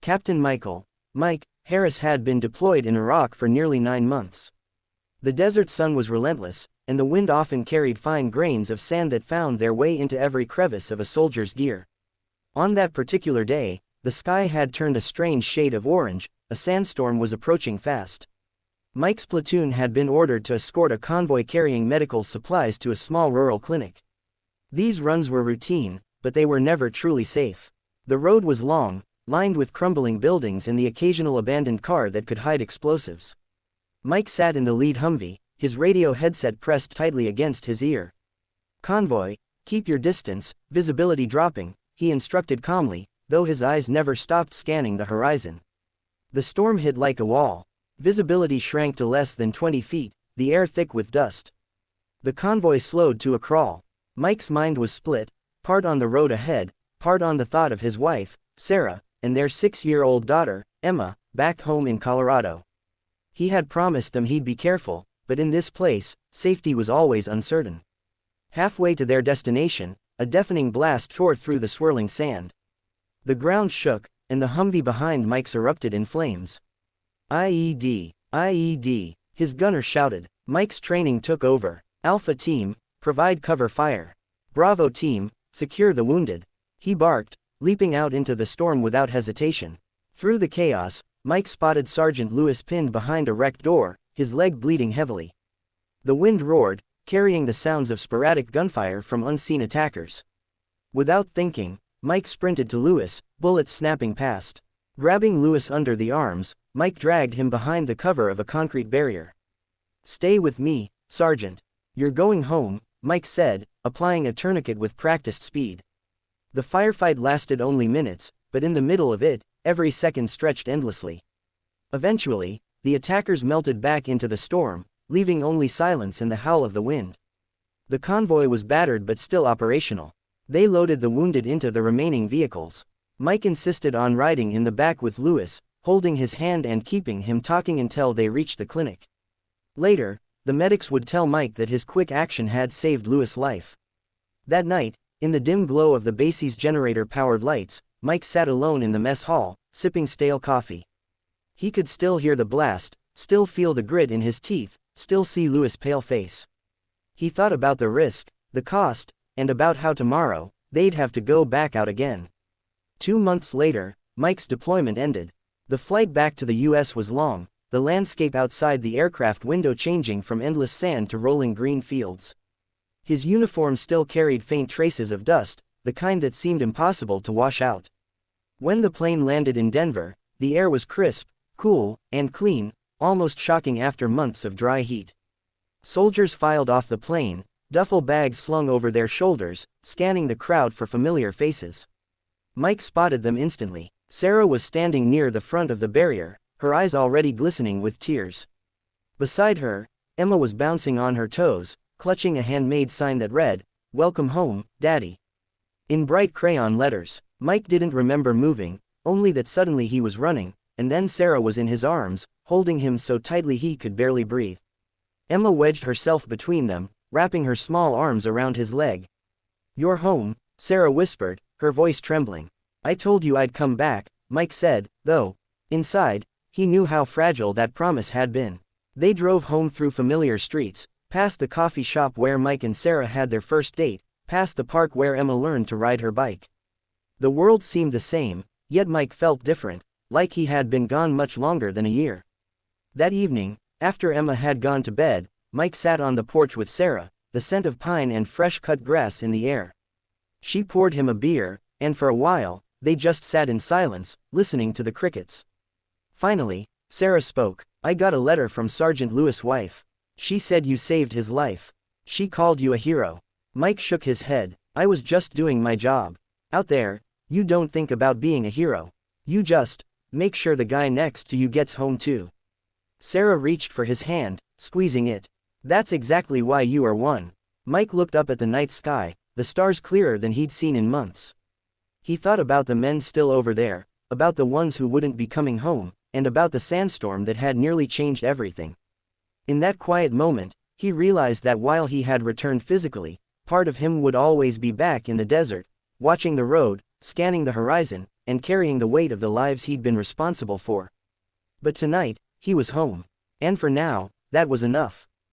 Captain Mike Harris had been deployed in Iraq for nearly 9 months. The desert sun was relentless, and the wind often carried fine grains of sand that found their way into every crevice of a soldier's gear. On that particular day, the sky had turned a strange shade of orange. A sandstorm was approaching fast. Mike's platoon had been ordered to escort a convoy carrying medical supplies to a small rural clinic. These runs were routine, but they were never truly safe. The road was long, lined with crumbling buildings and the occasional abandoned car that could hide explosives. Mike sat in the lead Humvee, his radio headset pressed tightly against his ear. "Convoy, keep your distance, visibility dropping," he instructed calmly, though his eyes never stopped scanning the horizon. The storm hit like a wall. Visibility shrank to less than 20 feet, the air thick with dust. The convoy slowed to a crawl. Mike's mind was split, part on the road ahead, part on the thought of his wife, Sarah, and their 6-year-old daughter, Emma, back home in Colorado. He had promised them he'd be careful, but in this place, safety was always uncertain. Halfway to their destination, a deafening blast tore through the swirling sand. The ground shook, and the Humvee behind Mike's erupted in flames. "IED, IED," his gunner shouted. Mike's training took over. "Alpha Team, provide cover fire. Bravo Team, secure the wounded," he barked, leaping out into the storm without hesitation. Through the chaos, Mike spotted Sergeant Lewis pinned behind a wrecked door, his leg bleeding heavily. The wind roared, carrying the sounds of sporadic gunfire from unseen attackers. Without thinking, Mike sprinted to Lewis, bullets snapping past. Grabbing Lewis under the arms, Mike dragged him behind the cover of a concrete barrier. "Stay with me, Sergeant. You're going home," Mike said, applying a tourniquet with practiced speed. The firefight lasted only minutes, but in the middle of it, every second stretched endlessly. Eventually, the attackers melted back into the storm, leaving only silence and the howl of the wind. The convoy was battered but still operational. They loaded the wounded into the remaining vehicles. Mike insisted on riding in the back with Lewis, holding his hand and keeping him talking until they reached the clinic. Later, the medics would tell Mike that his quick action had saved Lewis' life. That night, in the dim glow of the base's generator-powered lights, Mike sat alone in the mess hall, sipping stale coffee. He could still hear the blast, still feel the grit in his teeth, still see Lewis' pale face. He thought about the risk, the cost, and about how tomorrow, they'd have to go back out again. 2 months later, Mike's deployment ended. The flight back to the US was long, the landscape outside the aircraft window changing from endless sand to rolling green fields. His uniform still carried faint traces of dust, the kind that seemed impossible to wash out. When the plane landed in Denver, the air was crisp, cool, and clean, almost shocking after months of dry heat. Soldiers filed off the plane, duffel bags slung over their shoulders, scanning the crowd for familiar faces. Mike spotted them instantly. Sarah was standing near the front of the barrier, her eyes already glistening with tears. Beside her, Emma was bouncing on her toes, clutching a handmade sign that read, "Welcome home, Daddy." In bright crayon letters. Mike didn't remember moving, only that suddenly he was running, and then Sarah was in his arms, holding him so tightly he could barely breathe. Emma wedged herself between them, wrapping her small arms around his leg. "You're home," Sarah whispered, her voice trembling. "I told you I'd come back," Mike said, though, inside, he knew how fragile that promise had been. They drove home through familiar streets, past the coffee shop where Mike and Sarah had their first date, past the park where Emma learned to ride her bike. The world seemed the same, yet Mike felt different, like he had been gone much longer than a year. That evening, after Emma had gone to bed, Mike sat on the porch with Sarah, the scent of pine and fresh-cut grass in the air. She poured him a beer, and for a while, they just sat in silence, listening to the crickets. Finally, Sarah spoke. "I got a letter from Sergeant Lewis' wife. She said you saved his life. She called you a hero." Mike shook his head. "I was just doing my job. Out there, you don't think about being a hero. You just make sure the guy next to you gets home too." Sarah reached for his hand, squeezing it. "That's exactly why you are one." Mike looked up at the night sky, the stars clearer than he'd seen in months. He thought about the men still over there, about the ones who wouldn't be coming home, and about the sandstorm that had nearly changed everything. In that quiet moment, he realized that while he had returned physically, part of him would always be back in the desert, watching the road, scanning the horizon, and carrying the weight of the lives he'd been responsible for. But tonight, he was home. And for now, that was enough.